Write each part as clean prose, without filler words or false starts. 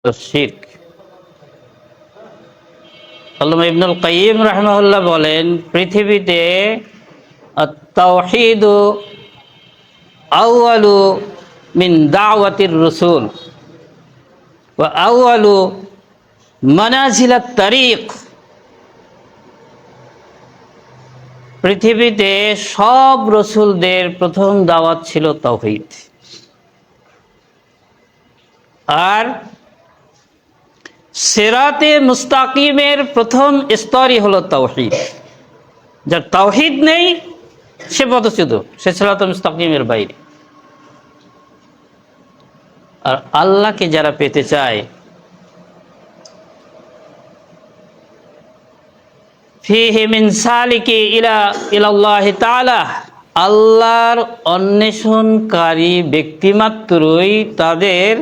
শিরক। আল্লামা ইবনুল কাইয়িম রাহিমাহুল্লাহ বলেন, পৃথিবীতে আত-তাওহীদু আউয়ালু মিন দাওয়াতির রাসূল ওয়া আউয়ালু মানাজিলাত তারিক। পৃথিবীতে সব রসুলদের প্রথম দাওয়াত ছিল তাওহীদ, আর সিরাতে মুস্তাকিমের প্রথম স্তরই হলো তাওহীদ। যার তাওহীদ নেই সে পথচ্যুত, সে সিরাতে মুস্তাকিমের বাইরে। আর আল্লাহকে যারা পেতে চায়, ফিহি মিন সালিকি ইলাল্লাহি তাআলা, আল্লাহর অন্বেষণকারী ব্যক্তিমাত্রই তাদের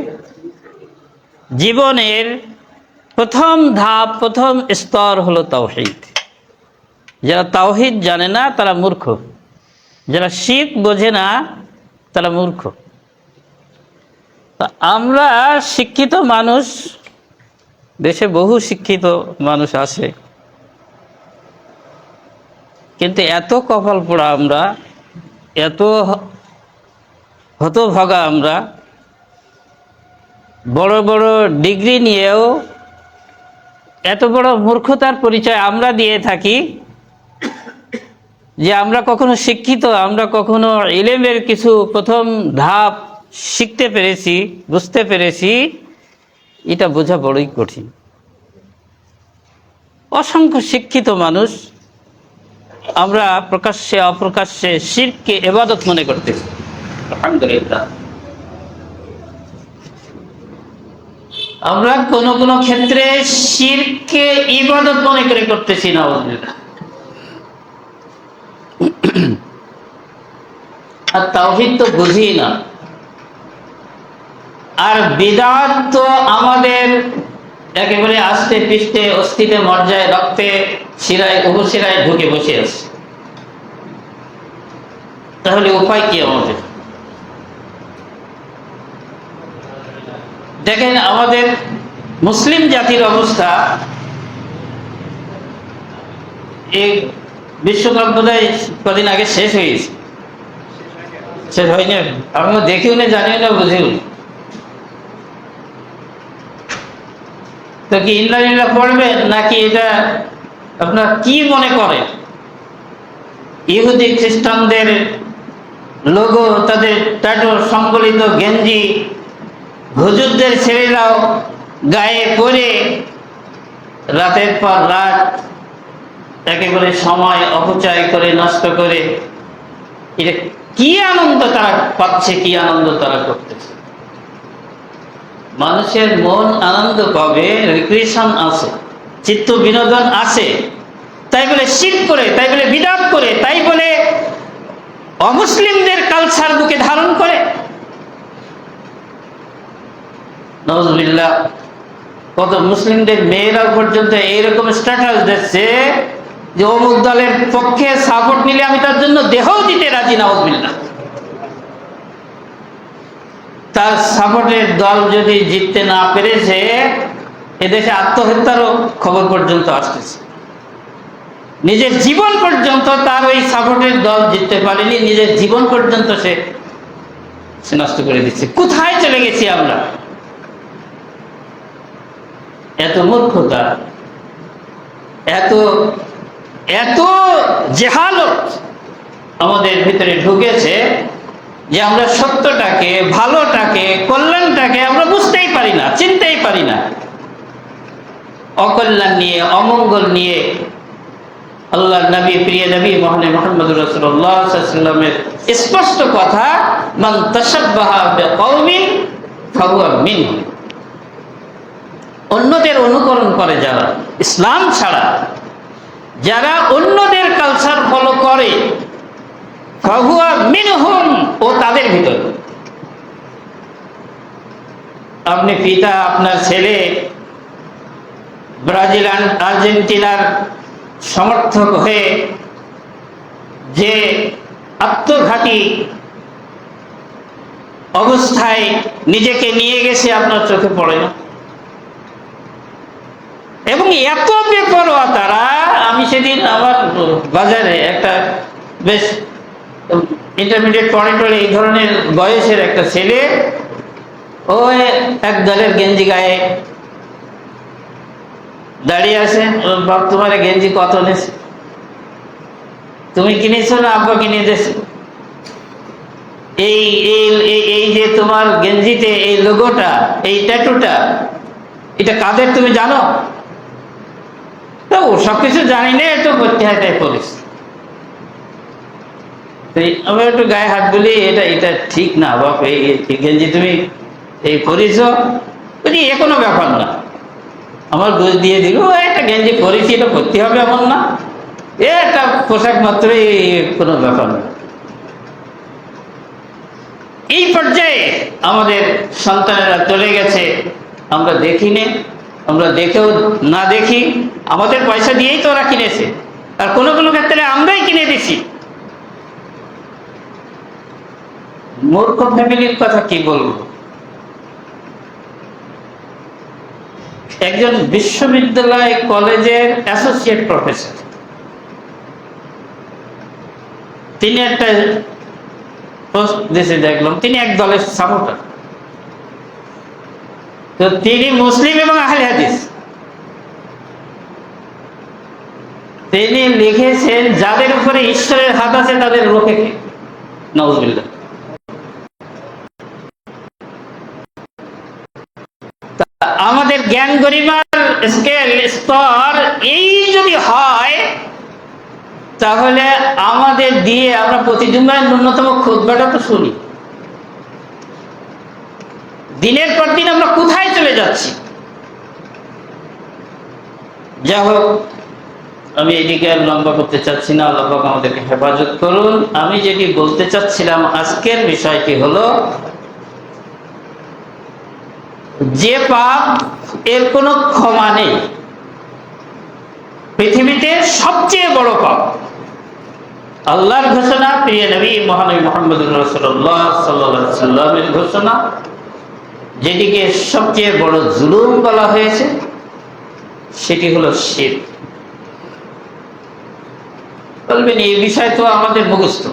জীবনের প্রথম ধাপ, প্রথম স্তর হলো তাওহীদ। যারা তাওহীদ জানে না তারা মূর্খ, যারা শিরক বোঝে না তারা মূর্খ। আমরা শিক্ষিত মানুষ, দেশে বহু শিক্ষিত মানুষ আছে, কিন্তু এত কপাল পোড়া আমরা, এত হতভাগা আমরা, বড় বড় ডিগ্রি নিয়েও এত বড় মূর্খতার পরিচয় আমরা দিয়ে থাকি যে আমরা কখনো শিক্ষিত, আমরা কখনো ইলমের কিছু প্রথম ধাপ শিখতে পেরেছি, বুঝতে পেরেছি, এটা বোঝা বড়ই কঠিন। অসংখ্য শিক্ষিত মানুষ আমরা প্রকাশ্যে অপ্রকাশ্যে শিরককে ইবাদত মনে করতেছি। আলহামদুলিল্লাহ, আমরা কোন কোন ক্ষেত্রে শিরককে ইবাদত মনে করে করতেছি। নাউযুবিল্লাহ। আর তাওহীদ তো বুঝি না, আর বিদআত তো আমাদের একেবারে আস্তে পৃষ্ঠে, অস্থিতে, মজ্জায়, রক্তে, শিরায়, উপশিরায় ঢুকে বসে আছে। তাহলে উপায় কি আমাদের? দেখেন আমাদের মুসলিম জাতির অবস্থা। এই বিশ্বকাপ বোধহয় কদিন আগে শেষ হয়েছে, শেষ হয়নি? আমরা দেখিও না, জানিও না, বুঝিও না। তো কি ইন্নালিল্লাহ পড়বেন নাকি এটা আপনার কি মনে করেন? ইহুদি খ্রিস্টানদের লোগো, তাদের ট্যাটু সংবলিত গেঞ্জি হুজুরদের ছেলেরাও গায়ে পরে রাতের পর রাত একেবারে সময় অপচয় করে, নষ্ট করে, এটা কি আনন্দ তারা পাচ্ছে, কি আনন্দ তারা করতেছে। মানুষের মন আনন্দ পাবে, রিক্রিয়েশন আছে, চিত্ত বিনোদন আছে, তাই বলে শিরক করে, তাই বলে বিদআত করে, তাই বলে অমুসলিমদের কালচার বুকে ধারণ করে। নাউযুবিল্লাহ। কত মুসলিমদের মেয়েরা পর্যন্ত এইরকম স্ট্যাটাস দিচ্ছে যে অমুক দলের পক্ষে সাপোর্ট নিলে আমি তার জন্য দেহও দিতে রাজি। নাউযুবিল্লাহ। তার সাপোর্টের দল যদি জিততে না পেরেছে, এদেশে আত্মহত্যারও খবর পর্যন্ত আসতেছে। নিজের জীবন পর্যন্ত তার ওই সাপোর্টের দল জিততে পারেনি, নিজের জীবন পর্যন্ত সে নষ্ট করে দিচ্ছে। কোথায় চলে গেছি আমরা? এত মূর্খতা, এত এত জেহালত আমাদের ভিতরে ঢুকেছে যে আমরা সত্যটাকে, ভালোটাকে, কল্যাণটাকে আমরা বুঝতেই পারি না, চিনতেই পারি না। অকল্যাণ নিয়ে, অমঙ্গল নিয়ে আল্লাহর নবী, প্রিয় নবী মুহাম্মদ রাসূলুল্লাহ সাল্লাল্লাহু আলাইহি ওয়াসাল্লামের স্পষ্ট কথা, মান তাশাব্বাহা বিকওমিন ফাহুয়া মিনহুম। অন্যদের অনুকরণ করে যারা, ইসলাম ছাড়া যারা অন্যদের কালচার ফলো করে, ফাহুয়া মিনহুম, ও তাদের ভিতর। আপনি পিতা, আপনার ছেলে ব্রাজিল, আর্জেন্টিনার সমর্থক হয়ে যে আত্মঘাতী অবস্থায় নিজেকে নিয়ে গেছে, আপনার চোখে পড়ে না? এবং এত বেপরোয়া তারা, আমি সেদিন আমার বাজারে একটা বেশ ইন্টারমিডিয়েট পড়ে টড়ে এই ধরনের বয়সের একটা ছেলে, ও এক দলের গেঞ্জি গায়ে দাঁড়িয়ে আছে। বাপ, তোমার গেঞ্জি কত নেছে? তুমি কিনেছো না আব্বা কিনে দিয়েছে? এই এই যে তোমার গেঞ্জিতে এই লোগোটা, এই ট্যাটুটা, এটা কাদের তুমি জানো? তা ও সবকিছু জানি না, একটু করতে হয় তাই করিস। আমি একটু গায়ে হাত বলি, এটা এটা ঠিক না বাপ, এই গেঞ্জি তুমি এই পরিস, বলি এ কোনো ব্যাপার না। আমার দোষ দিয়ে দিল, একটা গেঞ্জি পরেছি, এটা করতে হবে এমন না, এ একটা পোশাক মাত্রই, কোনো ব্যাপার না। এই পর্যায়ে আমাদের সন্তানেরা চলে গেছে, আমরা দেখিনি, আমরা দেখেও না দেখি, আমাদের পয়সা দিয়েই তো ওরা কিনেছে, আর কোনো কোনো ক্ষেত্রে আমরাই কিনে দিছি। মূর্খ ফ্যামিলির কথা কি বলবো। একজন বিশ্ববিদ্যালয় কলেজের অ্যাসোসিয়েট প্রফেসর, তিনি একটা পোস্ট দেশে দেখলাম, তিনি এক দলের সাপোর্টার। তো তিনি মুসলিম এবং আহলে হাদিস। তিনি লিখেছেন, যাদের উপরে ঈশ্বরের হাত আছে তাদের রোখে কে? নাউজুবিল্লাহ। আমাদের জ্ঞান গরিমার স্কেল স্তর এই যদি হয়, তাহলে আমাদের দিয়ে আমরা প্রতি জুমায় ন্যূনতম খুতবাটা তো শুনি। দিনের পর দিন আমরা কোথায় চলে যাচ্ছি? যাই হোক, আমি এদিকে আর লম্বা করতে চাচ্ছি না, আল্লাহ পাক আমাদেরকে হেফাজত করুন। আমি যেটি বলতে চাচ্ছিলাম, আজকের বিষয়টি হলো যে পাপ এর কোনো ক্ষমা নেই, পৃথিবীতে সবচেয়ে বড় পাপ, আল্লাহর ঘোষণা, প্রিয় নবী মহানবী মুহাম্মদুর রাসূলুল্লাহ সাল্লাল্লাহু আলাইহি ওয়াসাল্লামের ঘোষণা, যেটিকে সবচেয়ে বড় জুলুম বলা হয়েছে, সেটি হলো শিরক। বলবেন এই বিষয় তো আমাদের মুখস্থ,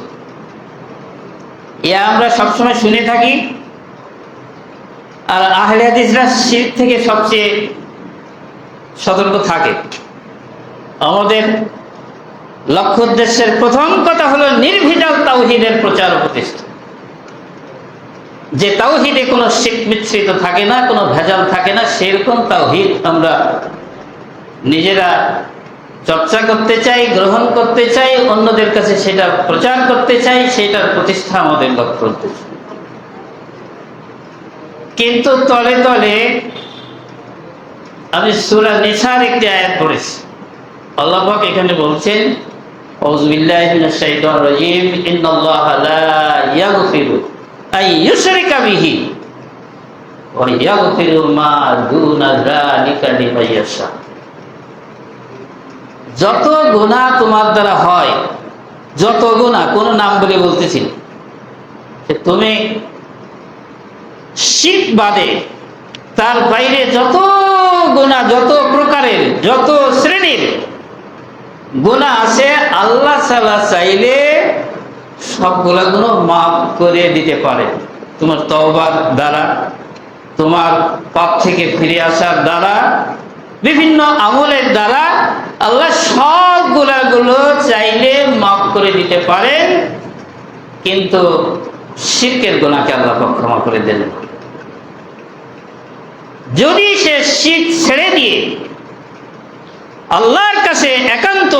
আমরা সবসময় শুনে থাকি, আর আহলে হাদিসরা শিরক থেকে সবচেয়ে সতর্ক থাকে। আমাদের লক্ষ্য উদ্দেশ্যের প্রথম কথা হলো নির্ভেজাল তাওহীদের প্রচার ও প্রতিষ্ঠা, যে তাওহীদে কোনো শিরক মিশ্রিত থাকে না, কোনো ভেজাল থাকে না, সেরকম তাওহীদ আমরা নিজেরা চর্চা করতে চাই, গ্রহণ করতে চাই, অন্যদের কাছে সেটা প্রচার করতে চাই, সেটার প্রতিষ্ঠা আমাদের লক্ষ্য উদ্দেশ্য। কিন্তু তলে তলে আমি সূরা নিসার একটি আয়াত পড়েছি, আল্লাহ পাক এখানে বলছেন, আউযু বিল্লাহি মিনাশ শাইতানির রাজীম, ইন্নাল্লাহা লা ইয়াগফিরু আন ইউশরিকা বিহি ওয়া ইয়াগফিরু মা দুনা যালিকা লিমান ইয়াশা। যত গুনাহ তোমার দ্বারা হয়, যত গুনাহ, কোন নাম বলে বলতেছি, তুমি শিরক বাদে তার বাইরে যত গুনাহ, যত প্রকারের, যত শ্রেণীর গুনাহ আছে, আল্লাহ তাআলা চাইলে সবগুলা গুনাহ মাফ করে দিতে পারে। তোমার তওবার দ্বারা, তোমার পাপ থেকে ফিরে আসার দ্বারা, বিভিন্ন আমলের দ্বারা আল্লাহ সব গুনাহগুলো চাইলে মাফ করে দিতে পারেন, কিন্তু শিরকের গুনাহকে আল্লাহ ক্ষমা করে দেন। যদি সে শিরক ছেড়ে দিয়ে আল্লাহর কাছে একান্ত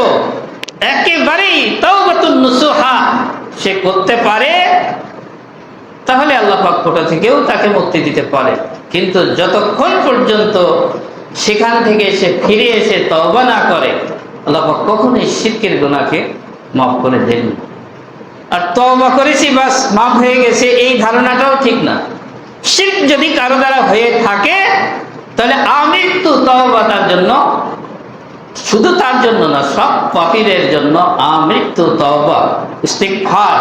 একেবারেই তাওবাতুন নুসুহা সে করতে পারে, তাহলে আল্লাহ পাক ওটা থেকেও তাকে মুক্তি দিতে পারে। কিন্তু যতক্ষণ পর্যন্ত সেখান থেকে সে ফিরে এসে তওবা না করে, আল্লাহ পাক কখনোই শিরকের গুনাহকে মাফ করে দেন না। আর তওবা করেছি বাস মাফ হয়ে গেছে, এই ধারণাটাও ঠিক না। শিরক যদি কারো দ্বারা হয়ে থাকে, তাহলে আমৃত্যু তওবা তার জন্য, শুধু তার জন্য না, সব পাপীদের জন্য আমৃত্যু তওবা, ইস্তিগফার,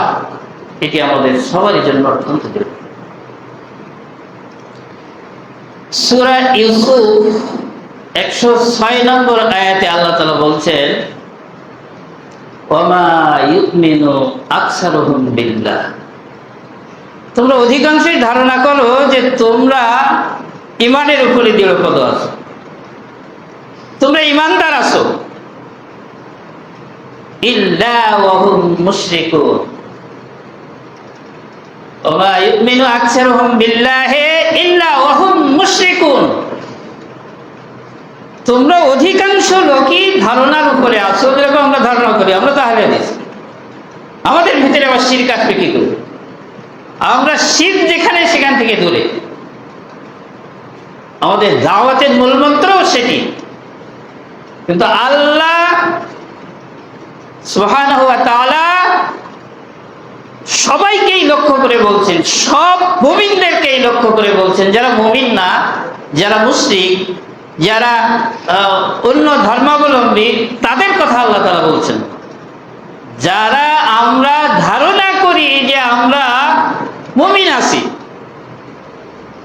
এটি আমাদের সবারই জন্য অত্যন্ত জরুরি। সূরা ইউসুফ 106 নম্বর আয়াতে আল্লাহ তাআলা বলছেন, ওয়ামা ইউমিনু আকসারুহুম বিল্লাহ। তোমরা অধিকাংশই ধারণা করো যে তোমরা ইমানের উপরে দৃঢ়পদ আছো, তোমরা ইমানদার আছো, ইল্লা ওয়া হুম মুশরিকুন। ওয়ামা ইউমিনু আকসারুহুম বিল্লাহি ইল্লা ওয়া হুম মুশরিকুন। তোমরা অধিকাংশ লোকই ধারণার উপরে আছো, যেরকম আমরা ধারণা করি আমরা তো আহলে হাদিস, আমাদের ভিতরে আবার শিরক আসবে কি করে? আমরা শিরক যেখানে সেখান থেকে দূরে। আমাদের দাওয়াতের মূলমন্ত্র সেটি। কিন্তু আল্লাহ সুবহানাহু ওয়া তাআলা সবাইকেই লক্ষ্য করে বলছেন, সব মুমিনদেরকেই লক্ষ্য করে বলছেন, যারা মুমিন না, যারা মুশরিক, যারা অন্য ধর্মাবলম্বী, তাদের কথা আল্লাহ তাআলা বলছেন। যারা আমরা ধারণা করি যে আমরা মুমিন আছি,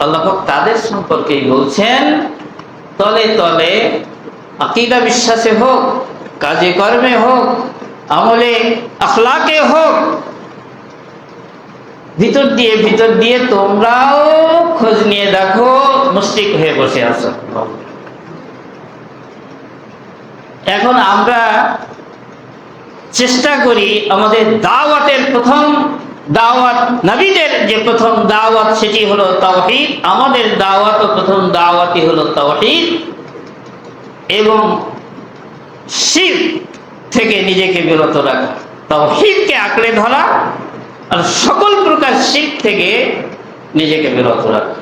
আল্লাহ পাক তাদের সম্পর্কেই বলছেন, তলে তলে আকীদা বিশ্বাসে হোক, কাজে কর্মে হোক, আমলে আখলাকে হোক, ভিতর দিয়ে তোমরাও খোঁজ নিয়ে দেখো মুশরিক হয়ে বসে আছো। এখন আমরা চেষ্টা করি আমাদের দাওয়াতের প্রথম দাওয়াত, নবীদের যে প্রথম দাওয়াত সেটি হলো তাওহীদ। আমাদের দাওয়াত ও প্রথম দাওয়াতই হলো তাওহীদ এবং শিরক থেকে নিজেকে বিরত রাখা, তাওহীদকে আঁকড়ে ধরা আর সকল প্রকার শিরক থেকে নিজেকে বিরত রাখা।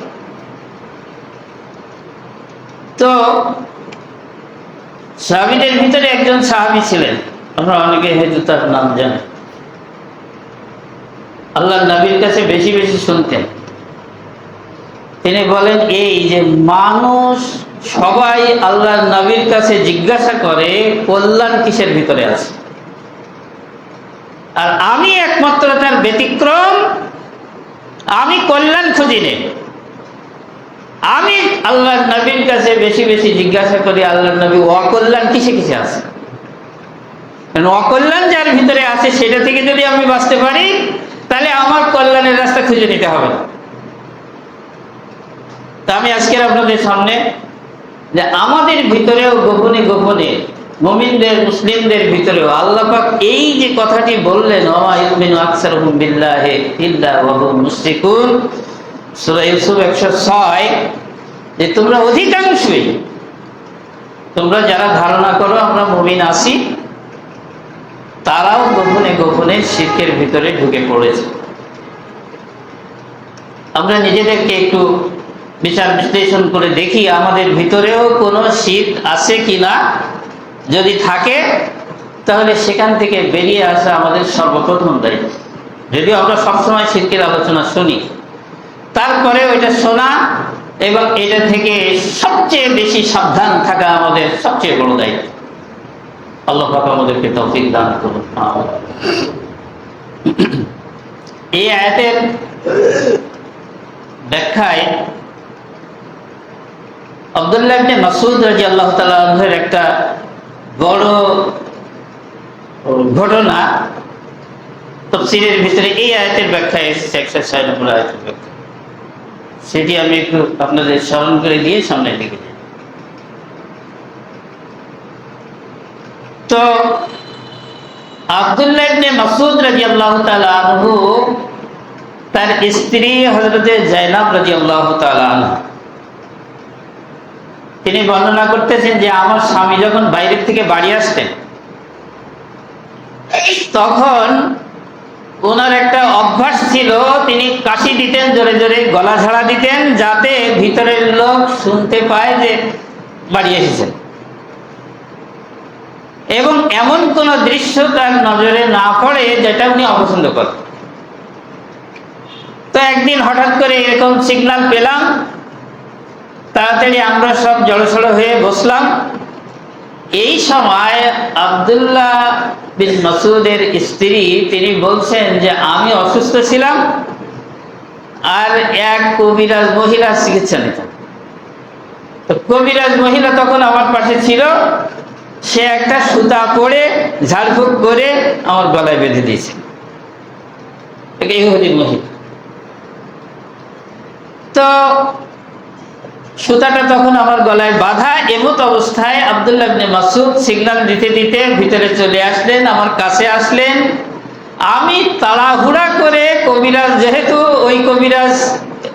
তো সাহাবীদের ভিতরে একজন সাহাবী ছিলেন, আপনারা অনেকে হয়তো তার নাম জানেন। আল্লাহর নবীর কাছে বেশি বেশি শুনতেন। তিনি বলেন এই যে মানুষ সবাই আল্লাহর নবীর কাছে জিজ্ঞাসা করে কল্যাণ কিসের ভিতরে আছে, আর আমি একমাত্র তার ব্যতিক্রম, আমি কল্যাণ খুঁজি নেই। আমি আল্লাহর নবীর কাছে বেশি বেশি জিজ্ঞাসা করি আল্লাহর নবী অকল্যাণ কিসে কিসে আছে। অকল্যাণ যার ভিতরে আছে সেটা থেকে যদি আমি বাঁচতে পারি তাহলে আমার কল্যাণের রাস্তা খুঁজে নিতে হবে না। তা আমি আজকের আপনাদের সামনে যে আমাদের ভিতরেও গোপনে গোপনে মুমিনদের, মুসলিমদের ভিতরেও আল্লাহ পাক এই যে কথাটি বললেন, ওয়া ইউমিনু আকসারুহুম বিল্লাহি ইল্লা ওয়া হুম মুশরিকুন, সূরা ইউসুফ 106, যে তোমরা অধিকাংশই, তোমরা যারা ধারণা করো আমরা মুমিন আছি, তারাও গোপনে গোপনে শিরকের ভিতরে ঢুকে পড়েছে। আমরা নিজেদেরকে একটু বিচার বিশ্লেষণ করে দেখি আমাদের ভিতরেও কোনো শিরক আছে কিনা। যদি থাকে তাহলে সেখান থেকে বেরিয়ে আসা আমাদের সর্বপ্রথম দায়িত্ব। যদিও আমরা সবসময় শিরকের আলোচনা শুনি, তারপরেও এটা শোনা এবং এটা থেকে সবচেয়ে বেশি সাবধান থাকা আমাদের সবচেয়ে বড় দায়িত্ব। আল্লাহ পাক আমাদেরকে তৌফিক দান করুন। এই আয়াতের ব্যাখ্যায় আব্দুল্লাহ ইবনে মাসউদ রাদিয়াল্লাহু তাআলা আনহুর একটা বড় ঘটনা তাফসীরের ভিতরে এই আয়াতের ব্যাখ্যা এসেছে, 106 নম্বর আয়াতের ব্যাখ্যা। সেটি আমি একটু আপনাদের স্মরণ করে দিয়ে সামনে দিকে যাই। তো আব্দুল্লাহ ইবনে মাসউদ রাদিয়াল্লাহু তাআলা আনহু তার স্ত্রী হযরতে যায়েনাব রাদিয়াল্লাহু তাআলা আনহা, তিনি বর্ণনা করতেছেন যে আমার স্বামী যখন বাইরের থেকে বাড়ি আসতেন তখন ওনার একটা অভ্যাস ছিল, তিনি কাশি দিতেন, জোরে জোরে গলা ঝাড়া দিতেন, যাতে ভিতরের লোক শুনতে পায় যে বাড়ি এসেছেন, এবং এমন কোন দৃশ্য তার নজরে না পড়ে যেটা উনি অপছন্দ করেন। তো একদিন হঠাৎ করে এরকম সিগন্যাল পেলাম, তাড়াতাড়ি আমরা সব জড়সড় হয়ে বসলাম। এই সময় আব্দুল্লাহ বিন মাসউদের স্ত্রী তিনি বলছেন যে আমি অসুস্থ ছিলাম আর এক কবিরাজ মহিলা চিকিৎসা নিতেন। তো কবিরাজ মহিলা তখন আমার পাশে ছিল, সে একটা সুতা পরে ঝাড়ফুঁক করে আমার গলায় বেঁধে দিয়েছে। ইহুদি মহিলা। তো সুতাটা তখন আমার গলায় বাঁধা, এমত অবস্থায় আব্দুল্লাহ ইবনে মাসউদ সিগন্যাল দিতে দিতে ভিতরে চলে আসলেন, আমার কাছে আসলেন। আমি তাড়াহুড়া করে, কবিরাজ যেহেতু ওই কবিরাজ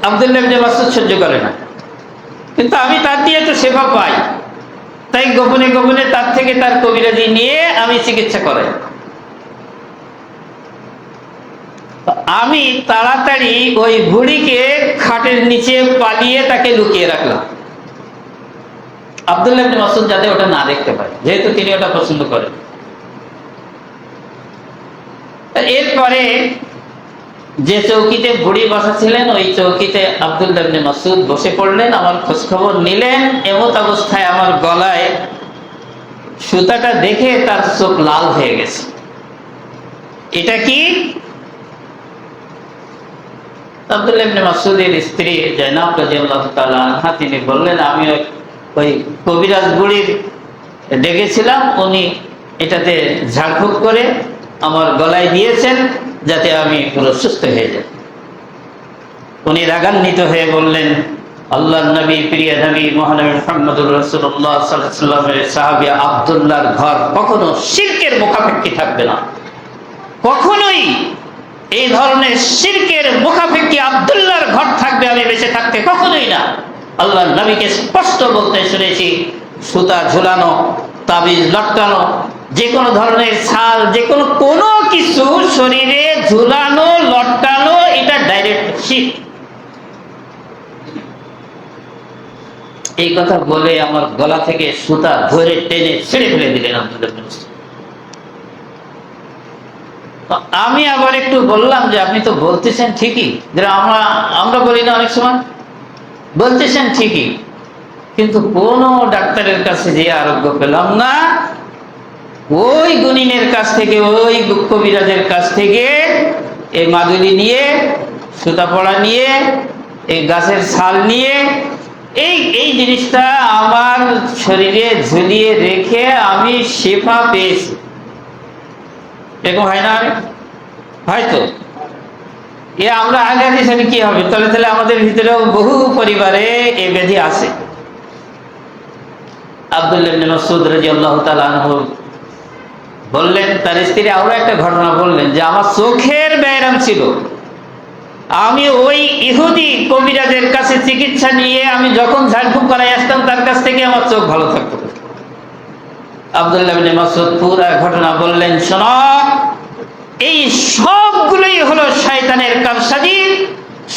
আব্দুল্লাহ ইবনে মাসউদ সহ্য করে না, কিন্তু আমি তার দিয়ে একটু সেবা পাই, তাই গোপনে গোপনে তার থেকে তার কবিরাজি নিয়ে আমি চিকিৎসা করাই। আমি তাড়াতাড়ি ওই বুড়িকে খাটের নিচে পালিয়ে তাকে লুকিয়ে রাখলাম, আব্দুল্লাহ ইবনে মাসউদ যাতে ওটা না দেখতে পায়, যেহেতু তিনি ওটা পছন্দ করেন। এরপরে যে চৌকিতে বুড়ি বসা ছিলেন, ওই চৌকিতে আব্দুল্লাহ ইবনে মাসউদ বসে পড়লেন, আমার খোঁজ খবর নিলেন। এমত অবস্থায় আমার গলায় সুতাটা দেখে তার চোখ লাল হয়ে গেছে। এটা কি? আব্দুল্লাহ ইবনে মাসউদের স্ত্রী জায়নাব রাদিয়াল্লাহু তাআলা আনহা, তিনি বললেন, আমি ওই কবিরাজ বুড়ির ডেকেছিলাম, উনি এটাতে ঝাড়ফুঁক করে আমার গলায় দিয়েছেন যাতে আমি পুরো সুস্থ হয়ে যাই। উনি রাগান্বিত হয়ে বললেন, আল্লাহর নবী, প্রিয় নবী মহানবী মুহাম্মদুর রাসূলুল্লাহ সাল্লাল্লাহু আলাইহি ওয়াসাল্লামের সাহাবী আব্দুল্লাহর ঘর কখনো শিরকের মুখাপেক্ষী থাকবে না, কখনোই এই ধরনের শিরকের মুখাপেক্ষী আব্দুল্লাহর ঘর থাকবে আমি বেঁচে থাকতে কখনোই না। আল্লাহর নবীকে স্পষ্ট বলতে শুনেছি, সুতা ঝুলানো, তাবিজ লটকানো, যে কোনো ধরনের ছাল, যে কোনো কিছু শরীরে ঝুলানো লটকানো, এটা ডাইরেক্ট শিরক। এই কথা বলে আমার গলা থেকে সুতা ধরে টেনে ছিঁড়ে ফেলে দিলেন আব্দুল্লাহ ইবনে মাসউদ। আমি আবার একটু বললাম যে আপনি তো বলতেছেন ঠিকই, যেটা আমরা বলি না অনেক সময়, বলতেছেন ঠিকই, কিন্তু কোন ডাক্তারের কাছে যে আরোগ্য পেলাম না, ওই গুনিনের কাছ থেকে, ওই কবিরাজের কাছ থেকে এই মাদুলি নিয়ে, সুতা পড়া নিয়ে, এই গাছের ছাল নিয়ে, এই জিনিসটা আমার শরীরে ঝুলিয়ে রেখে আমি শেফা পেয়েছি। এরকম হয় না? হয়তো আমরা আগে হিসেবে কি হবে, তাহলে আমাদের ভিতরেও বহু পরিবারে এই ব্যাধি আছে। আব্দুল্লাহ ইবনে মাসউদ রাদিয়াল্লাহু তাআলা আনহু বললেন, তার স্ত্রী আরো একটা ঘটনা বললেন, যে আমার চোখের ব্যায়াম ছিল, আমি ওই ইহুদি কবিরাজের কাছে চিকিৎসা নিয়ে আমি যখন ঝাড়ফুঁক করাই আসতাম তার কাছ থেকে আমার চোখ ভালো থাকতো। আব্দুল্লাহ ইবনে মাসউদ পুরো ঘটনা বললেন, শোনো, এই সবগুলোই হলো শয়তানের কারসাজি।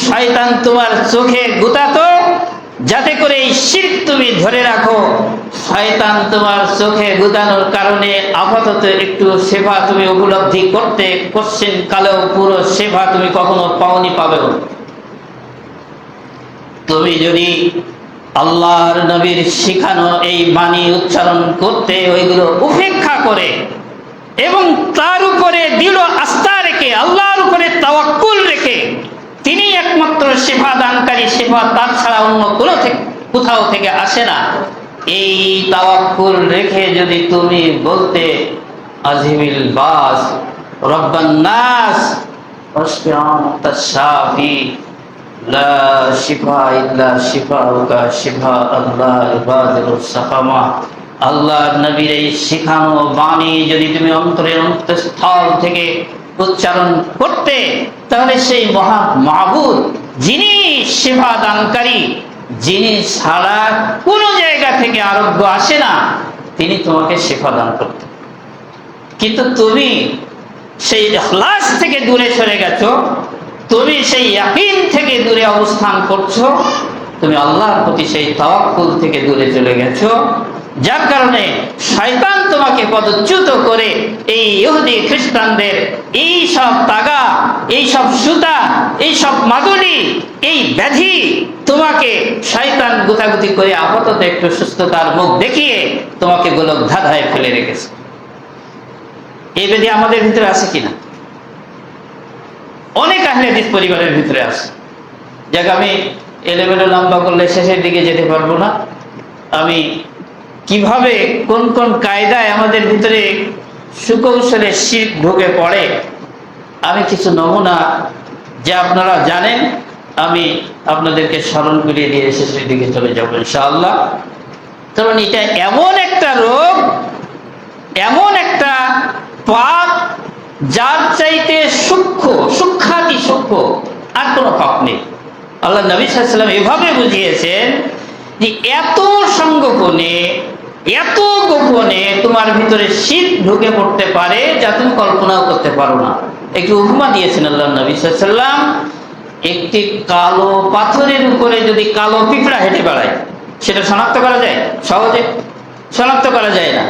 শয়তান তোমার চোখে গুতাতো যাতে করে এই শিরক তুমি ধরে রাখো। শয়তান তোমার চোখে গুতানোর কারণে আপাতত একটু সেবা তুমি উপলব্ধি করতে, কোশ্চেন কালেও পুরো সেবা তুমি কখনো পাওনি, পাবে না। তুমি যদি আল্লাহর নবীর শিখানো এই বাণী উচ্চারণ করতে, ওইগুলো উপেক্ষা করে এবং তার উপরে দৃঢ় আস্থা রেখে, আল্লাহর উপরে তাওয়াক্কুল রেখে, তিনি একমাত্র সেবা দানকারী, সেবা তার ছাড়া অন্য কোথাও থেকে আসে না, এই তাওয়াক্কুল রেখে যদি তুমি বলতে, আজিমিল বাস রব্বান নাস ওয়াশফি আনতাশ শাফি লা শিফা ইল্লা শিফাউকা শিফা আল্লাহ ইবাদুস সাকামা, আল্লাহর নবীর এই শিখানো বাণী যদি তুমি অন্তরের অন্তঃস্থল থেকে উচ্চারণ করতে, তাহলে সেই মহা মাবুদ, যিনি সেবা দানকারী, যিনি ছাড়া কোনো জায়গা থেকে আরোগ্য আসে না, তিনি তোমাকে সেবা দান করতেন। কিন্তু তুমি সেই ইখলাস থেকে দূরে সরে গেছো, তুমি সেই ইয়াকিন থেকে দূরে অবস্থান করছো, তুমি আল্লাহর প্রতি সেই তাওয়াক্কুল থেকে দূরে চলে গেছো, যার কারণে শয়তান তোমাকে পদচ্যুত করে এই ইহুদি খ্রিস্টানদের এই সব তাগা, এই সব সুতা, এই সব মাদুলি, এই ব্যাধি তোমাকে শয়তান গুতাগুতি করে আপাতত একটু সুস্থতার মুখ দেখিয়ে তোমাকে গোলক ধাঁধায় ফেলে রেখেছে। এই ব্যাধি আমাদের ভিতরে আছে কিনা? অনেক আহলে হাদিস পরিবারের ভিতরে আছে। যাক, আমি এলেবেলে লম্বা করলে শেষের দিকে যেতে পারবো না, আমি কিভাবে কোন কোন কায়দায় আমাদের ভিতরে সুকৌশলে শিরক ঢুকে পড়ে, আমি কিছু নমুনা যা আপনারা জানেন আমি আপনাদেরকে স্মরণ করিয়ে দিয়ে শেষের দিকে চলে যাবো ইনশাআল্লাহ। কারণ এটা এমন একটা রোগ, এমন একটা পাপ, যার চাইতে সূক্ষ্মাতি সূক্ষ্ম আর কোনো পাপ নেই। আল্লাহ নবী সাল্লাল্লাহু আলাইহি ওয়াসাল্লাম এভাবে বুঝিয়েছেন যে এত সংগোপনে, এত গোপনে তোমার ভিতরে শিরক ঢুকে পড়তে পারে যা তুমি কল্পনাও করতে পারো না। একটু উপমা দিয়েছেন আল্লাহ নবী সাল্লাল্লাহু আলাইহি ওয়াসাল্লাম, একটি কালো পাথরের উপরে যদি কালো পিঁপড়া হেঁটে বেড়ায়, সেটা শনাক্ত করা যায়? সহজে শনাক্ত করা যায় না।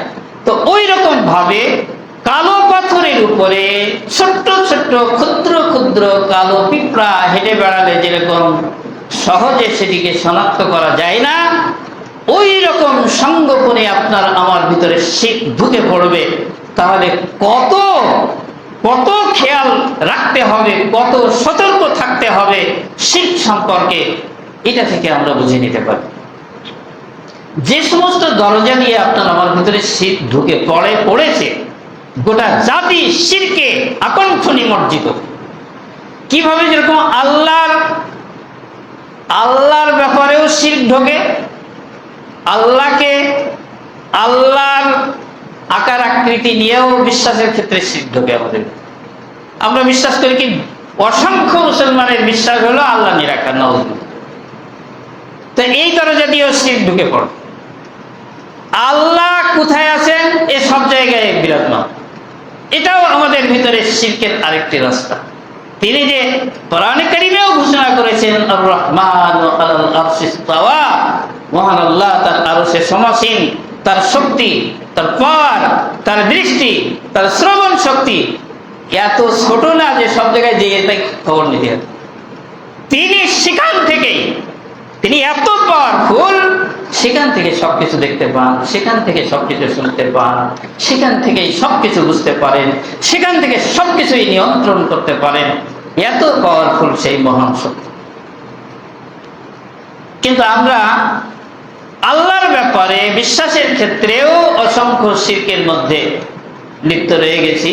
তো ওই রকম ভাবে কালো পাথরের উপরে ছোট্ট ছোট্ট ক্ষুদ্র ক্ষুদ্র কালো পিঁপড়া হেঁটে বেড়ালে যেরকম সহজে সেটিকে শনাক্ত করা যায় না, ওই রকম সংগোপনে আপনার আমার ভিতরে শিরক ঢুকে পড়বে। তাহলে কত কত খেয়াল রাখতে হবে, কত সতর্ক থাকতে হবে শিরক সম্পর্কে, এটা থেকে আমরা বুঝে নিতে পারি। যে সমস্ত দরজা দিয়ে আপনার আমার ভিতরে শিরক ঢুকে পড়েছে, গোটা জাতি শিরকে আকণ্ঠ নিমজ্জিত। কিভাবে? যেরকম আল্লাহর ব্যাপারেও শিরক ঢোকে, আল্লাহর আকার আকৃতি নিয়েও বিশ্বাসের ক্ষেত্রে শিরক ঢোকে আমাদের। আমরা বিশ্বাস করি কি? অসংখ্য মুসলমানের বিশ্বাস হলো আল্লাহ নিরাকার, নাউযুবিল্লাহ। তো এই দরজা দিয়েও শিরক ঢুকে পড়ে। আল্লাহ কোথায় আছেন? এ সব জায়গায় বিরাজমান, এটাও আমাদের ভিতরে শিরকের আরেকটি রাস্তা। তিনি যে কোরআনে কারীমেও ঘোষণা করেছেন আর রহমান আলাল আরশি ইস্তাওয়া, মহান আল্লাহ তার আরশে সমাসীন, তার শক্তি, তার পাওয়ার, তার দৃষ্টি, তার শ্রবণ শক্তি এত ছোট না যে সব জায়গায় যেয়ে তাই খবর নিতে হবে। তিনি সেখান থেকেই, তিনি এত পাওয়ারফুল, সেখান থেকে সবকিছু দেখতে পান, সেখান থেকে সবকিছু শুনতে পান, সেখান থেকেই সবকিছু বুঝতে পারেন, সেখান থেকে সবকিছুই নিয়ন্ত্রণ করতে পারেন। এত পাওয়ারফুল সেই মহান শক্তি। কিন্তু আমরা আল্লাহর ব্যাপারে বিশ্বাসের ক্ষেত্রেও অসংখ্য শিরকের মধ্যে লিপ্ত রয়ে গেছি।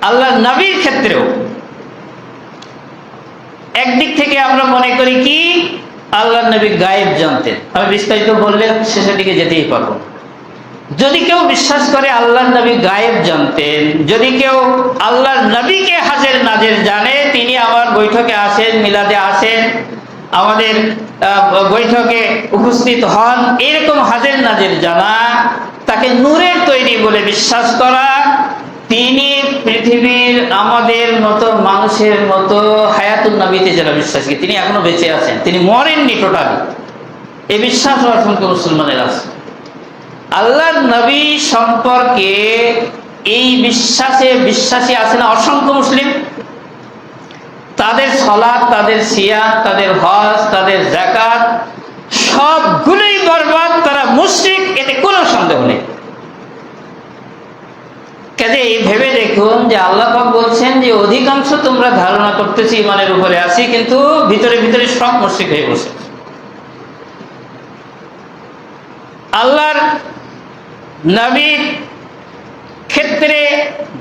আল্লাহর নবীর ক্ষেত্রেও একদিক থেকে আমরা মনে করি কি আল্লাহর নবী গায়েব জানতেন। আমি বিস্তারিত বললে শেষের দিকে যেতেই পারবো। যদি কেউ বিশ্বাস করে আল্লাহর নবী গায়েব জানতেন, যদি কেউ আল্লাহর নবীকে হাজের নাজের জানে, তিনি আমার বৈঠকে আসেন, মিলাদে আসেন, আমাদের বৈঠকে উপস্থিত হন, এরকম হাজের নাজের জানা, তাকে নূরের তৈরি বলে বিশ্বাস করা, তিনি পৃথিবীর আমাদের মতো মানুষের মতো হায়াতুন নবীতে যারা বিশ্বাসী, তিনি এখনো বেঁচে আছেন, তিনি মরেননি টোটালি, এই বিশ্বাস অসংখ্য মুসলমানের আছে। আল্লাহর নবী সম্পর্কে এই বিশ্বাসী আছে না অসংখ্য মুসলিম? তাদের সালাত, তাদের সিয়াম, তাদের হজ, তাদের যাকাত সবগুলোই বরবাদ, তারা মুশরিক, এতে কোনো সন্দেহ নেই। কাজে এই ভেবে দেখুন যে আল্লাহ পাক বলছেন যে অধিকাংশ তোমরা ধারণা করতেছি ইমানের উপরে আছি, কিন্তু ভিতরে ভিতরে সব মুশরিক হয়ে বসে। আল্লাহর নবীর ক্ষেত্রে,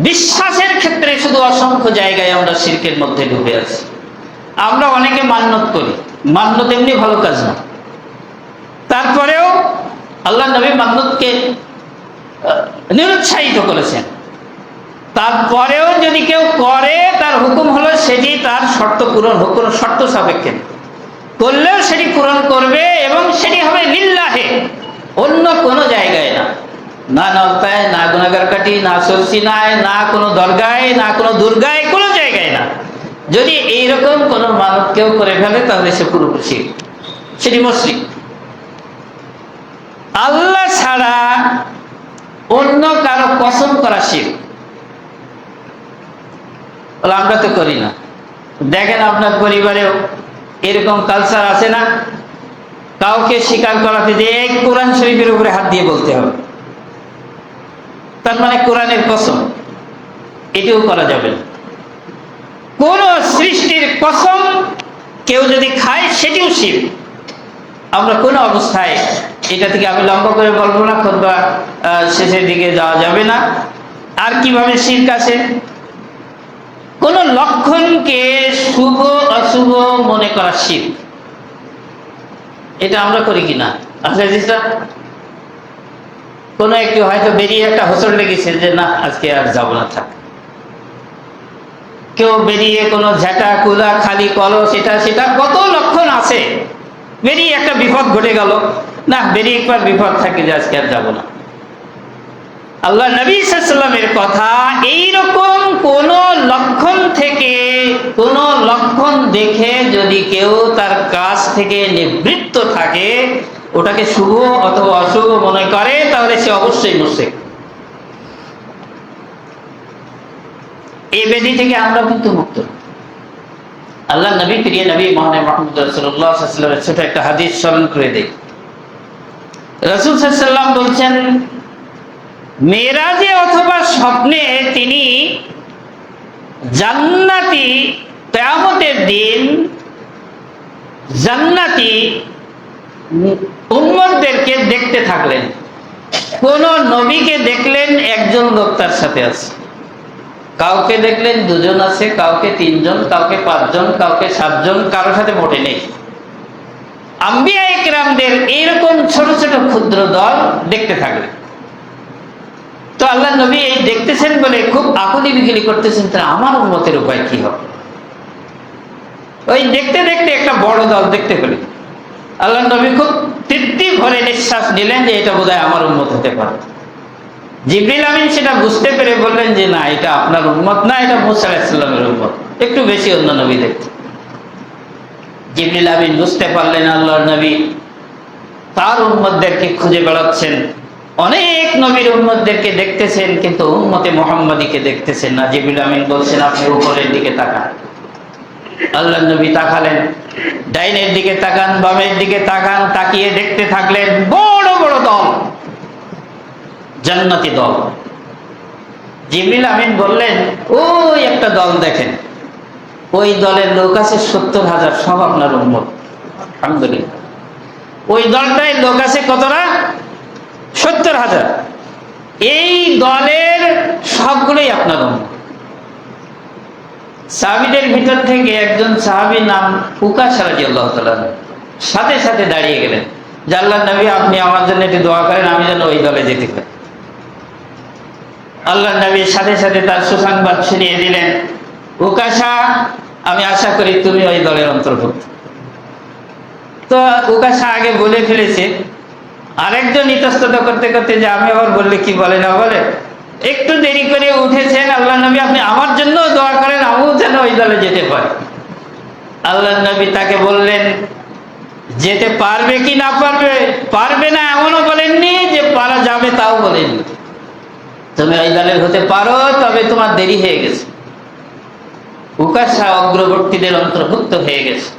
বিশ্বাসের ক্ষেত্রে শুধু অসংখ্য জায়গায় আমরা শিরকের মধ্যে ডুবে আছি। আমরা অনেকে মান্যত করি, মান্যত এমনি ভালো কাজ না, তারপরেও আল্লাহ নবী মান্যতকে নিরুৎসাহিত করেছেন। তারপরেও যদি কেউ করে, তার হুকুম হলো সেটি তার শর্ত পূরণ, হুকুম শর্ত সাপেক্ষে করলেও সেটি পূরণ করবে, এবং সেটি হবে লিল্লাহে, অন্য কোনো জায়গায় না, না নলতায়, না গুনাগার কাটি, না সরসিনায়, না কোনো দরগায়, না কোনো দুর্গায়, কোনো জায়গায় না। যদি এইরকম কোনো মানত কেউ করে ফেলে তাহলে সে পুরোপুরি শিরক, সেটি মুশরিক। আল্লাহ ছাড়া অন্য কারো কসম করা শিরক। আমরা তো করি না। দেখেন আপনার পরিবারেও এরকম কালচার আছে না, কাউকে স্বীকার করাতে যে কোরআন শরীফের উপরে হাত দিয়ে বলতে হবে, তার মানে কোরআনের কসম, এটিও করা যাবে না। কোন সৃষ্টির কসম কেউ যদি খায় সেটিও শিরক। আমরা কোন অবস্থায় এটা থেকে আমি লম্বা করে বলবো না, খুতবা শেষের দিকে যাওয়া যাবে না। আর কিভাবে শিরক আছে? কোন লক্ষণকে শুভ অশুভ মনে করা শিরক। এটা আমরা করি কিনা? আচ্ছা জিনিসটা কোনো একটু হয়তো বেরিয়ে একটা হোঁচট লেগেছে যে না আজকে আর যাব না, থাক। কেউ বেরিয়ে কোনো ঝাঁটা কুলা খালি কলস এটা সেটা কত লক্ষণ আছে, বেরিয়ে একটা বিপদ ঘটে গেল, না বেরিয়ে একবার বিপদ থাকে যে আজকে আর যাব না। আল্লাহ নবী সাল্লাল্লাহু আলাইহি ওয়াসাল্লামের কথা, এইরকম কোন লক্ষণ থেকে কোন লক্ষণ দেখে যদি কেউ তার কাজ থেকে নিবৃত্ত থাকে, ওটাকে শুভ অথবা অশুভ মনে করে, তাহলে সে অবশ্যই মুশরিক। এই ব্যাধি থেকে আমরা কিন্তু মুক্ত। আল্লাহ নবী প্রিয় নবী মুহাম্মদ রাসূলুল্লাহ সাল্লাল্লাহু আলাইহি ওয়াসাল্লামের ছোট একটা হাদিস স্মরণ করে দেই। রাসূল সাল্লাল্লাহু আলাইহি ওয়াসাল্লাম বলছেন, মেরাজে অথবা স্বপ্নে তিনি জান্নাতি, কিয়ামতের দিন জান্নাতি উম্মতদেরকে দেখতে থাকলেন। কোন নবীকে দেখলেন একজন লোক তার সাথে আছে, কাউকে দেখলেন দুজন আছে, কাউকে তিনজন, কাউকে পাঁচজন, কাউকে সাতজন, কারোর সাথে মোটে নেই। আম্বিয়া ইকরামদের এইরকম ছোট ছোট ক্ষুদ্র দল দেখতে থাকলেন। তো আল্লাহ নবী এই দেখতেছেন বলে খুব আকুলি বিকুলি করতেছেন, তারা আমার উম্মতের উপায় কি হবে। ওই দেখতে দেখতে একটা বড় দল দেখতে পেলেন। আল্লাহ নবী খুব তৃপ্তি ভরে নিঃশ্বাস নিলেন যে এটা বোধহয় আমার উম্মত হতে পারে। জিবরিল আমিন সেটা বুঝতে পেরে বললেন যে না, এটা আপনার উম্মত না, এটা মুসা আলাইহিস সালামের উম্মত, একটু বেশি অন্য নবী দেখতে। জিবরিল আমিন বুঝতে পারলেন আল্লাহর নবী তার উম্মতদেরকে খুঁজে বেড়াচ্ছেন, অনেক নবীর উম্মতদেরকে দেখতেছেন, কিন্তু উম্মতে মুহাম্মাদীকে দেখতেছেন না। জিবরিল আমিন বলছেন আপনি উপরের দিকে তাকান। আল্লাহ নবী তাকালেন, ডাইনের দিকে তাকান, বামের দিকে তাকান, তাকিয়ে দেখতে থাকলেন বড় বড় দল, জান্নাতি দল। জিবরিল আমিন বললেন ওই একটা দল দেখেন, ওই দলের লোক আছে 70,000, সব আপনার উম্মত। আলহামদুলিল্লাহ। ওই দলটায় লোক আছে কতটা? 70,000। এই দলের সবগুলোই আপনার উম্মত। সাহাবীদের ভিতর থেকে একজন সাহাবী নাম উকাশা রাদিয়াল্লাহু তাআলা সাথে সাথে দাঁড়িয়ে গেলেন যে আল্লাহর নবী আপনি আমার জন্য একটু দোয়া করেন, আমি যেন ওই দলে যেতে পারি। আল্লাহর নবীর সাথে সাথে তার সুসংবাদ শুনিয়ে দিলেন, উকাশা আমি আশা করি তুমি ওই দলের অন্তর্ভুক্ত। তো উকাশা আগে বলে ফেলেছে, আরেকজন ইতস্তত করতে করতে যে আমি আবার বললে কি বলে না বলে, একটু দেরি করে উঠেছেন, আল্লাহ নবী আপনি আমার জন্য দোয়া করেন, আমিও যেন ওই দলে যেতে পারি। আল্লাহ নবী তাকে বললেন যেতে পারবে কি না পারবে, পারবে না এমনও বলেননি, যে পারা যাবে তাও বলেননি। তুমি ওই দলের হতে পারো, তবে তোমার দেরি হয়ে গেছে। উকাশা অগ্রবর্তীদের অন্তর্ভুক্ত হয়ে গেছে।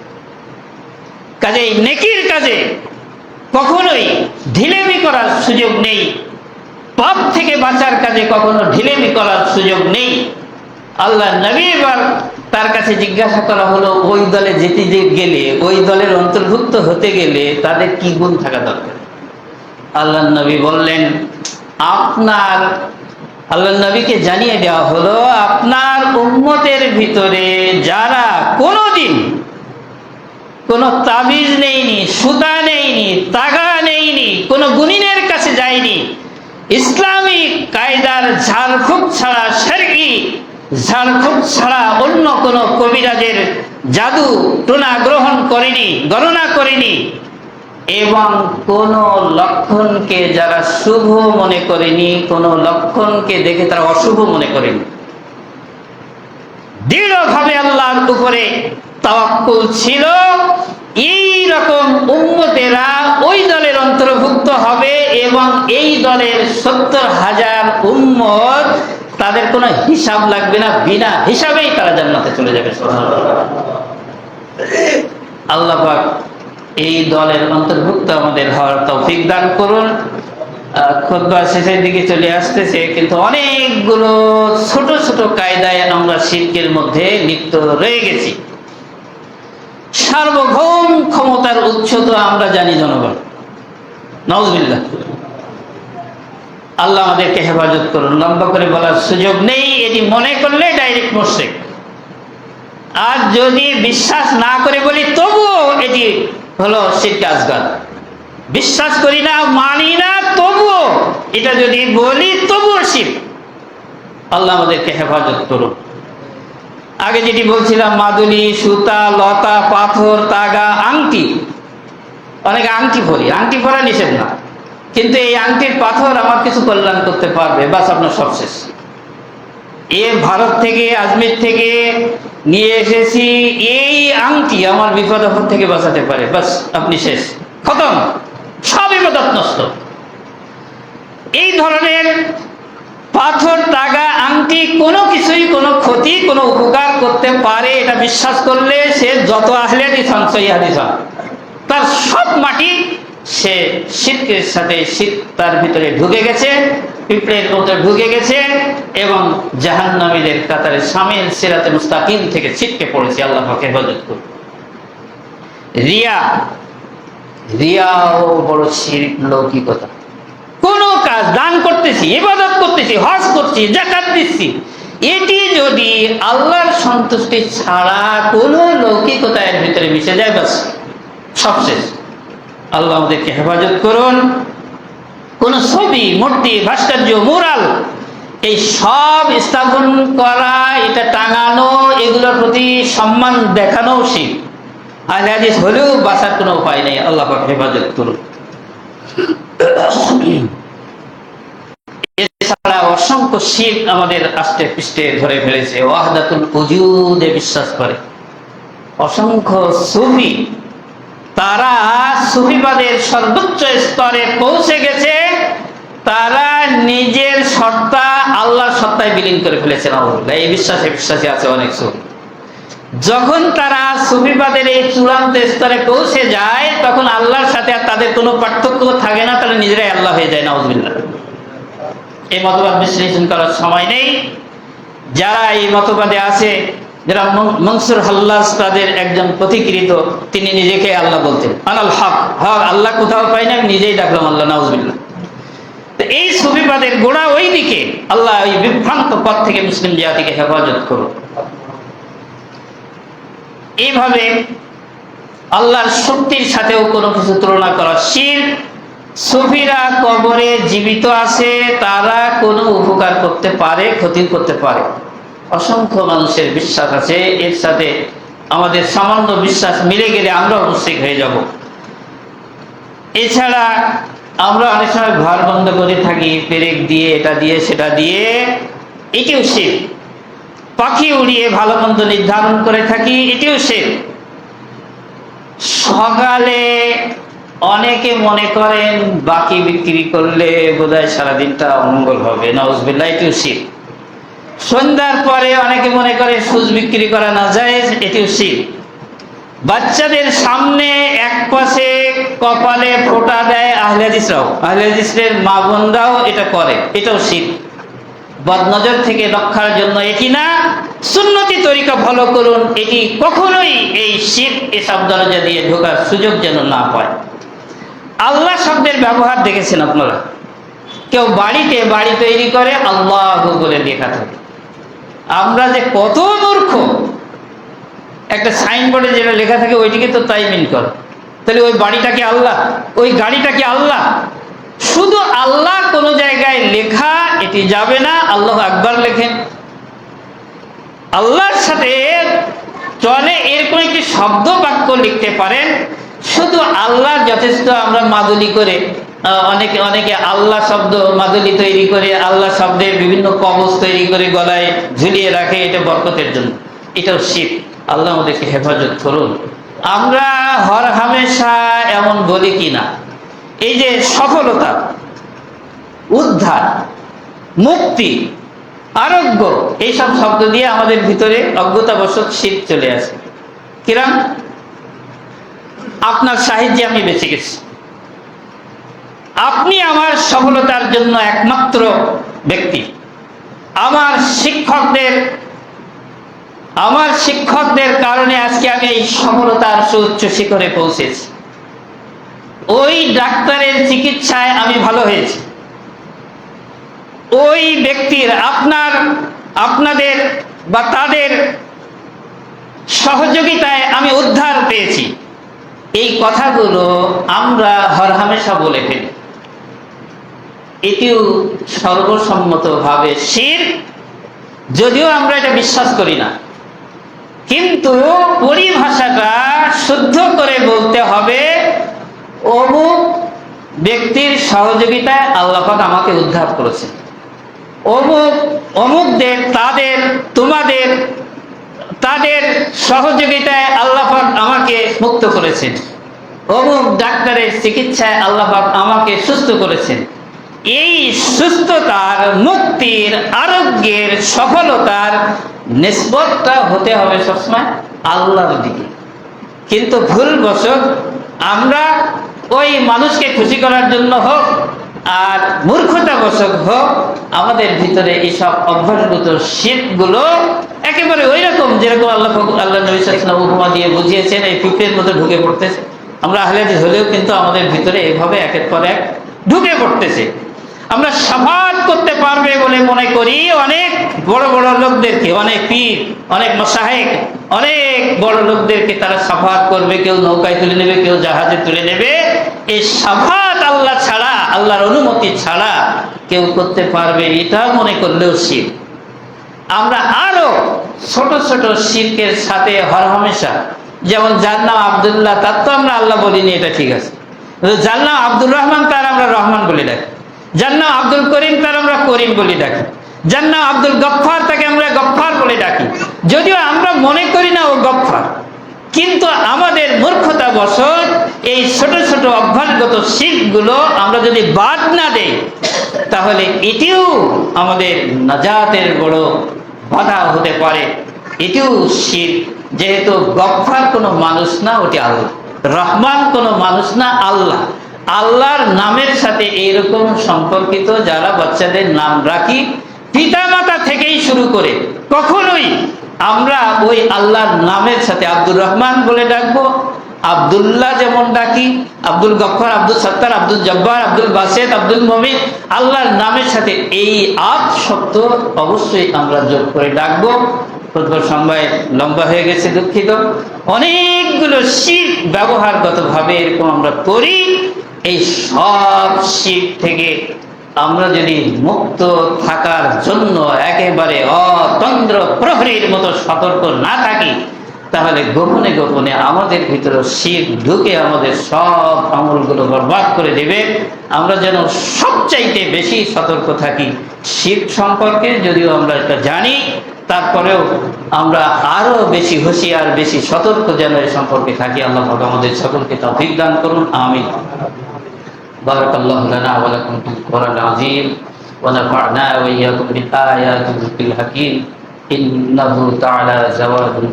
কাজেই নেকির কাজে কখনোই ঢিলেমি করার সুযোগ নেই, পাপ থেকে বাঁচার কাজে কখনো ঢিলেমি করার সুযোগ নেই। আল্লাহ নবী এবার তার কাছে জিজ্ঞাসা করা হলো, ওই দলে যেতে গেলে, ওই দলের অন্তর্ভুক্ত হতে গেলে তাদের কি গুণ থাকা দরকার? আল্লাহ নবী বললেন, আল্লাহ নবীকে জানিয়ে দেওয়া হলো আপনার উম্মতের ভিতরে যারা কোনোদিন কোনো তাবিজ নেইনি, সুতা নেইনি, তাগা নেইনি, কোনো গুণিনের কাছে যায়নি, ইসলামিক কায়দার ঝাড়ফুঁক ছাড়া, শরঈ ঝাড়ফুঁক ছাড়া অন্য কোনো কবিরাজের জাদু টোনা গ্রহণ করেনি, গণনা করেনি, এবং কোন লক্ষণকে যারা শুভ মনে করেনি, কোন লক্ষণকে দেখে তারা অশুভ মনে করেনি, দৃঢ়ভাবে আল্লাহর উপরে তাওয়াক্কুল ছিল, এই রকম উম্মতেরা ওই দলের অন্তর্ভুক্ত হবে। এবং এই দলের 70,000 উম্মত, তাদের কোনো হিসাব লাগবে না, বিনা হিসাবেই তারা জান্নাতে চলে যাবে। আল্লাহ পাক এই দলের অন্তর্ভুক্ত আমাদের হওয়ার তৌফিক দান করুন। খুতবা শেষের দিকে চলে আসতেছে, কিন্তু অনেকগুলো ছোট ছোট কায়দায় আমরা শিরকের মধ্যে লিপ্ত রয়ে গেছি। সার্বভৌম ক্ষমতার উৎস তো আমরা জানি জনগণ, নাউজুবিল্লাহ। আল্লাহ আমাদেরকে হেফাজত করুন। লম্বা করে বলার সুযোগ নেই, এটি মনে করলে ডাইরেক্ট মুশরিক। আর যদি বিশ্বাস না করে বলি তবুও এটি হলো শিরক আসগার। বিশ্বাস করি না, মানি না, তবুও এটা যদি বলি তবুও শিরক। আল্লাহ আমাদেরকে হেফাজত করুন। আগে যেটি বলছিলাম, মাদুলি, সুতা, লতা, পাথর, তাগা, আংটি। অনেকে আংটি পরি, আংটি পরা নিষেধ না, কিন্তু এই আংটির পাথর আমার কিছু কল্যাণ করতে পারবে, বাস আপনার সব শেষ। ভারত থেকে, আজমির থেকে নিয়ে এসেছি, এই আংটি আমার বিপদ আপদ থেকে বাঁচাতে পারে, বাস আপনি শেষ, খতম, সব ইবাদত নষ্ট। এই ধরনের পাথর, তাগা, আংটি কোনো কিছুই কোনো ক্ষতি, কোনো উপকার করতে পারে এটা বিশ্বাস করলে সে যত আহলে হাদিস হন, সহিহ হাদিস হন, তার সব মাটি সে শিরকের সাথে, শিরক তার ভিতরে ঢুকে গেছে, পিঁপড়ের মতো ঢুকে গেছে এবং জাহান্নামীদের কাতারে শামিল, সিরাতে মুস্তাকিম থেকে ছিটকে পড়েছে। আল্লাহ পাক হেফাজত করুন। রিয়াও বড় শিরক, লৌকিকতা। কোন কাজ, দান করতেছি, ইবাদত করতেছি, হজ করছি, যাকাত দিচ্ছি, এটি যদি আল্লাহর সন্তুষ্টি ছাড়া কোনো লৌকিকতা এর ভিতরে মিশে যায়, বাস সব শেষ। আল্লাহ আমাদেরকে হেফাজত করুন। কোন ছবি, মূর্তি, ভাস্কর্য, মুরাল, এই সব স্থাপন করা, এটা টাঙানো, এগুলোর প্রতি সম্মান দেখানো শিরক। আহলে হাদিস হলেও বাঁচার কোনো উপায় নেই। আল্লাহ পাক হেফাজত করুন। এছাড়া অসংখ্য শিরক আমাদের আস্তে পৃষ্ঠে ধরে ফেলেছে। ওয়াহদাতুল উজুদে বিশ্বাস করে অসংখ্য সুফি, তারা সুফিবাদের সর্বোচ্চ স্তরে পৌঁছে গেছে। তারা নিজের সত্তা আল্লাহর সত্তায় বিলীন করে ফেলেছে। এই বিশ্বাসী আছে অনেক সুফি। যখন তারা সুফিবাদের এই চূড়ান্ত স্তরে পৌঁছে যায়, তখন আল্লাহর সাথে আর তাদের কোনো পার্থক্য থাকে না, তারা নিজেরাই আল্লাহ হয়ে যায়। নাউজুবিল্লাহ। এই মতবাদ বিশ্লেষণ করার সময় নেই। যারা এই মতবাদে আছে, যারা মনসুর হাল্লাজ তাদের একজন প্রতিকৃত, তিনি নিজেকে আল্লাহ বলতেন, আনাল হক, হক আল্লাহ কোথাও পাই না, আমি নিজেই ডাকলাম আল্লাহ। নাউজুবিল্লাহ। এই সুফিবাদের গোড়া ওই দিকে। আল্লাহ ওই বিভ্রান্ত পথ থেকে মুসলিম জাতিকে হেফাজত করুন। এইভাবে আল্লাহর শক্তির সাথেও কোনো কিছু তুলনা করা শিরক। সুফিরা কবরে জীবিত আছে, তারা কোনো উপকার করতে পারে, ক্ষতি করতে পারে। অসংখ্য মানুষের বিশ্বাস আছে, এর সাথে আমাদের সামান্য বিশ্বাস মিলে গেলে আমরা মুশরিক হয়ে যাব। এছাড়া আমরা অনেক সময় ঘর বন্ধ করে থাকি, পেরেক দিয়ে, এটা দিয়ে, সেটা দিয়ে, এটিও শিরক। পাখি উড়িয়ে ভালো মন্দ নির্ধারণ করে থাকি, এটিও শিরক। সকালে অনেকে মনে করেন বাকি বিক্রি করলে বোধহয় সারাদিনটা অমঙ্গল হবে, নাউজুবিল্লাহ, এটিও শিরক। সন্ধ্যার পরে অনেকে মনে করে সুদ বিক্রি করা না যায়, এটিও শিরক। বাচ্চাদের সামনে এক পাশে কপালে ফোঁটা দেয় আহলে হাদিসরাও, আহলে হাদিসের মা বোনরাও এটা করে, এটাও শিরক। বদনজর থেকে রক্ষার জন্য এটি না, সুন্নতি তরিকা ফলো করুন, এটি কখনোই এই শিরক এসব দরজা দিয়ে ঢোকার সুযোগ যেন না পায়। আল্লাহ শব্দের ব্যবহার দেখেছেন আপনারা? কেউ বাড়িতে বাড়ি তৈরি করে আল্লাহ বলে লেখা থাকে। আমরা যে কত মূর্খ, একটা সাইনবোর্ডে যেটা লেখা থাকে ওইটিকে তো তাই মিন কর। তাহলে ওই বাড়িটা কি আল্লাহ? ওই গাড়িটা কি আল্লাহ? শুধু আল্লাহ কোন জায়গায় লেখা এটি যাবে না, আল্লাহু আকবার লেখেন। আল্লাহর সাথে চলে এরকম একটি শব্দ বাক্য লিখতে পারেন, শুধু আল্লাহ যথেষ্ট। আমরা মাদুলি করে, অনেকে আল্লাহ শব্দ মাদুলি তৈরি করে, আল্লাহ শব্দের বিভিন্ন কবজ তৈরি করে গলায় ঝুলিয়ে রাখে, এটা বরকতের জন্য, এটাও শিরক। আল্লাহ আমাদেরকে হেফাজত করুন। আমরা হর হামেশা এমন বলি কিনা, এই যে সফলতা, উদ্ধার, মুক্তি, আরোগ্য, এইসব শব্দ দিয়ে আমাদের ভিতরে অজ্ঞতাবশত শিরক চলে আসে। কিরম? আপনার সাহায্যে আমি বেঁচে গেছি, আপনি আমার সফলতার জন্য একমাত্র ব্যক্তি, আমার শিক্ষকদের কারণে আজকে আমি এই সফলতার সুউচ্চ শিখরে পৌঁছেছি। ওই ডাক্তারের চিকিৎসায় আমি ভালো হয়েছি, ওই ব্যক্তির আপনাদের বা তাদের সহযোগিতায় আমি উদ্ধার পেয়েছি, এই কথাগুলো আমরা হরহামেশা বলে ফেলি। এটিও সর্বসম্মতভাবে শিরক, যদিও আমরা এটা বিশ্বাস করি না, কিন্তু পরিভাষাটা শুদ্ধ করে বলতে হবে অমুক ব্যক্তির সহযোগিতায় আল্লাহ পাক আমাকে উদ্ধার করেছেন, অমুকদের তাদের সহযোগিতায় আল্লাহ পাক আমাকে মুক্ত করেছেন, অমুক ডাক্তারের চিকিৎসায় আল্লাহ পাক আমাকে সুস্থ করেছেন। এই সুস্থতার, মুক্তির, আরোগ্যের, সফলতার নিসবতটা হতে হবে সবসময় আল্লাহর দিকে। কিন্তু ভুলবশত আমরা ওই মানুষকে খুশি করার জন্য হোক আর মূর্খতাবশত হোক, আমাদের ভিতরে এইসব অভ্যাসগত শিরকগুলো একেবারে ওই রকম যেরকম আল্লাহ নবী সাল্লাল্লাহু আলাইহি ওয়াসাল্লাম উপমা দিয়ে বুঝিয়েছেন, এই পিঁপড়ের মতো ঢুকে পড়তেছে। আমরা আহলে হাদিস হলেও কিন্তু আমাদের ভিতরে এভাবে একের পর এক ঢুকে পড়তেছে। আমরা শাফাআত করতে পারবে বলে মনে করি অনেক বড় বড় লোকদেরকে, অনেক পীর, অনেক মাশায়েখ, অনেক বড় লোকদেরকে তারা শাফাআত করবে, কেউ নৌকায় তুলে নেবে, কেউ জাহাজে তুলে নেবে। এই শাফাআত আল্লাহ ছাড়া, আল্লাহর অনুমতি ছাড়া কেউ করতে পারবে এটা মনে করলেও শিরক। আমরা আরো ছোট ছোট শিরকের সাথে হরহামেশা, যেমন যার নাম আব্দুল্লাহ তার তো আমরা আল্লাহ বলিনি, এটা ঠিক আছে, যার নাম আব্দুর রহমান তার আমরা রহমান বলে ডাকি, যার নাম আব্দুল করিম তার আমরা করিম বলে ডাকি, যার নাম আব্দুল গফফার তাকে আমরা গফফার বলে ডাকি, যদিও আমরা মনে করি না ও গফফার। কিন্তু আমাদের মূর্খতাবশত এই ছোট ছোট অভ্যাসগত শিরকগুলো আমরা যদি বাদ না দেই, তাহলে এটিও আমাদের নাজাতের বড় বাধা হতে পারে। এটিও শিরক, যেহেতু গফফার কোনো মানুষ না, ওটি আল্লাহ, রহমান কোনো মানুষ না, আল্লাহ। আল্লাহর নামের সাথে এইরকম সম্পর্কিত যারা বাচ্চাদের নাম রাখি, পিতামাতা থেকেই শুরু করে, কখনোই আমরা ওই আল্লাহর নামের সাথে আব্দুর রহমান বলে ডাকবো, আব্দুল্লাহ যেমন ডাকি, আব্দুল গফফার, আব্দুল সত্তার, আব্দুল জব্বার, আব্দুল বাসেত, আব্দুল মুমিন, আল্লাহর নামের সাথে এই আদ শব্দ অবশ্যই আমরা যোগ করে ডাকবো। সময় লম্বা হয়ে গেছে, দুঃখিত। অনেকগুলো শিরক ব্যবহারগতভাবে এরকম আমরা করি। এই সব শিরক থেকে আমরা যদি মুক্ত থাকার জন্য একেবারে অতন্দ্র প্রহরীর মতো সতর্ক না থাকি, তাহলে গোপনে গোপনে আমাদের ভিতরে শিরক ঢুকে আমাদের সব আমলগুলো বরবাদ করে দেবে। আমরা যেন সবচাইতে বেশি সতর্ক থাকি শিরক সম্পর্কে, যদিও আমরা এটা জানি, তারপরেও আমরা আরো বেশি হুঁশিয়ার, বেশি সতর্ক যেন এ সম্পর্কে থাকি। আল্লাহ পাক আমাদের সকলকে তৌফিক দান করুন, আমিন। বারাকাল্লাহু লানা ওয়া লাকুম ফিল কোরআনিল আযীম ওয়া নাফা'না ওয়া ইয়্যাকুম বিল আয়াতিল হাকীম। ইন্নাহু তাআলা জাওয়াদুল